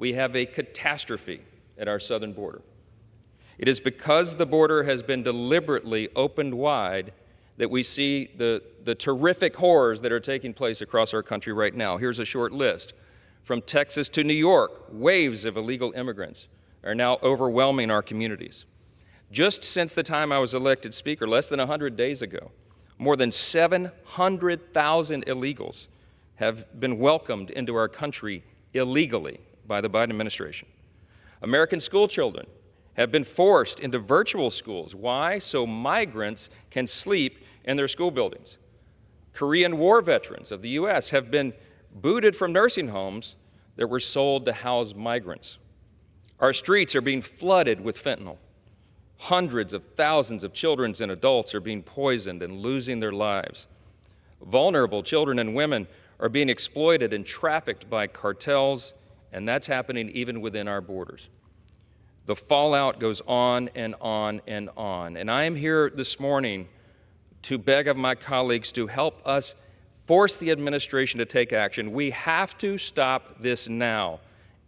We have a catastrophe at our southern border. It is because the border has been deliberately opened wide that we see the terrific horrors that are taking place across our country right now. Here's a short list. From Texas to New York, waves of illegal immigrants are now overwhelming our communities. Just since the time I was elected Speaker, less than 100 days ago, more than 700,000 illegals have been welcomed into our country illegally by the Biden administration. American school children have been forced into virtual schools. Why? So migrants can sleep in their school buildings. Korean War veterans of the U.S. have been booted from nursing homes that were sold to house migrants. Our streets are being flooded with fentanyl. Hundreds of thousands of children and adults are being poisoned and losing their lives. Vulnerable children and women are being exploited and trafficked by cartels, and that's happening even within our borders. The fallout goes on and on and on. And I am here this morning to beg of my colleagues to help us force the administration to take action. We have to stop this now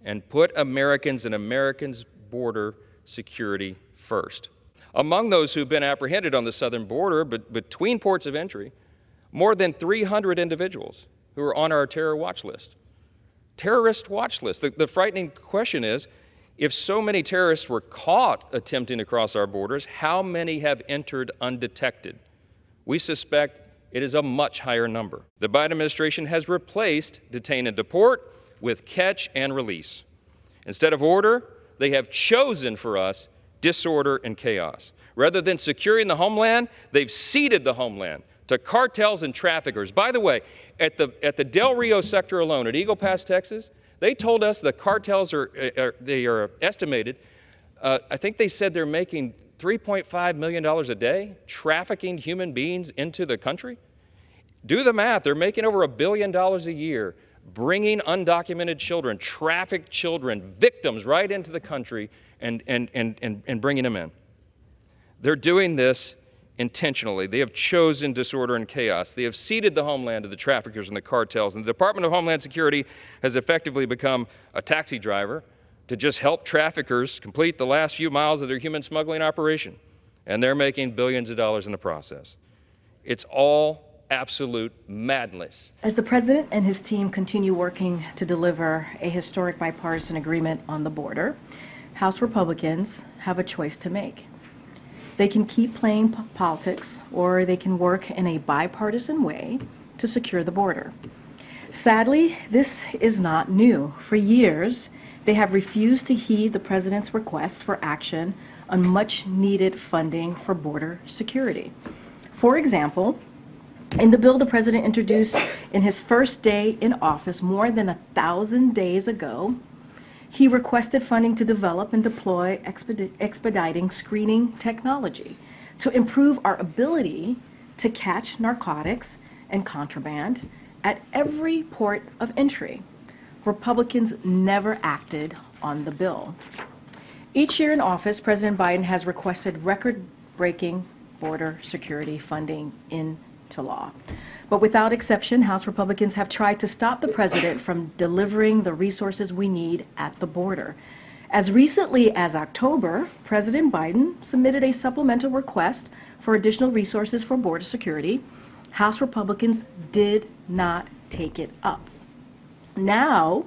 and put Americans and Americans' border security first. Among those who've been apprehended on the southern border, but between ports of entry, more than 300 individuals who are on our terror watch list. Terrorist watch list. The frightening question is, if so many terrorists were caught attempting to cross our borders, how many have entered undetected? We suspect it is a much higher number. The Biden administration has replaced detain and deport with catch and release. Instead of order, they have chosen for us disorder and chaos. Rather than securing the homeland, they've ceded the homeland to cartels and traffickers. By the way, at the Del Rio sector alone, at Eagle Pass, Texas, they told us the cartels are estimated, I think they said they're making $3.5 million a day trafficking human beings into the country. Do the math. They're making over $1 billion a year, bringing undocumented children, trafficked children, victims right into the country and bringing them in. They're doing this intentionally. They have chosen disorder and chaos. They have ceded the homeland to the traffickers and the cartels. And the Department of Homeland Security has effectively become a taxi driver to just help traffickers complete the last few miles of their human smuggling operation. And they're making billions of dollars in the process. It's all absolute madness. As the President and his team continue working to deliver a historic bipartisan agreement on the border, House Republicans have a choice to make. They can keep playing politics, or they can work in a bipartisan way to secure the border. Sadly, this is not new. For years, they have refused to heed the President's request for action on much-needed funding for border security. For example, in the bill the President introduced in his first day in office more than 1,000 days ago, he requested funding to develop and deploy expediting screening technology to improve our ability to catch narcotics and contraband at every port of entry. Republicans never acted on the bill. Each year in office, President Biden has requested record-breaking border security funding into law. But without exception, House Republicans have tried to stop the President from delivering the resources we need at the border. As recently as October, President Biden submitted a supplemental request for additional resources for border security. House Republicans did not take it up. Now,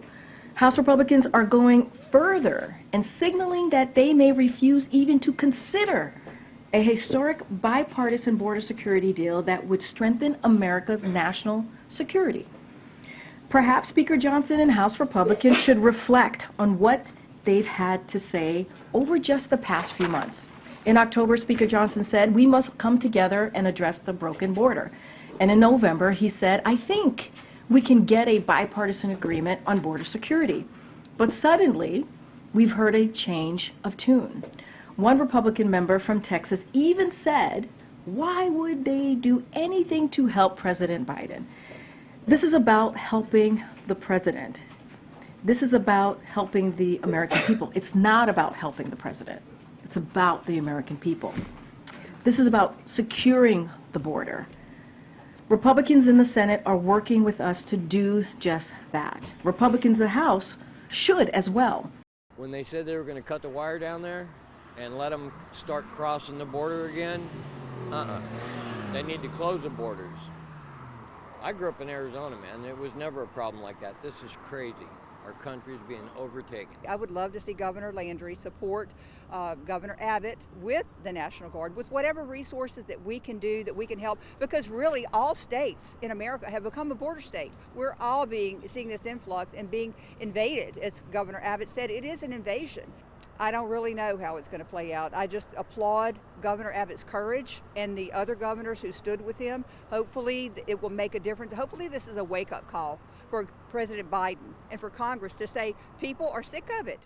House Republicans are going further and signaling that they may refuse even to consider a historic bipartisan border security deal that would strengthen America's national security. Perhaps Speaker Johnson and House Republicans should reflect on what they've had to say over just the past few months. In October, Speaker Johnson said, "We must come together and address the broken border." And in November, he said, "I think we can get a bipartisan agreement on border security." But suddenly, we've heard a change of tune. One Republican member from Texas even said, why would they do anything to help President Biden? This is about helping the President. This is about helping the American people. It's not about helping the President. It's about the American people. This is about securing the border. Republicans in the Senate are working with us to do just that. Republicans in the House should as well. When they said they were going to cut the wire down there and let them start crossing the border again, they need to close the borders. I grew up in Arizona, man. It was never a problem like that. This is crazy. Our country is being overtaken. I would love to see Governor Landry support Governor Abbott with the National Guard, with whatever resources that we can do, that we can help, because really all states in America have become a border state. We're all seeing this influx and being invaded. As Governor Abbott said, it is an invasion. I don't really know how it's going to play out. I just applaud Governor Abbott's courage and the other governors who stood with him. Hopefully it will make a difference. Hopefully this is a wake-up call for President Biden and for Congress to say people are sick of it.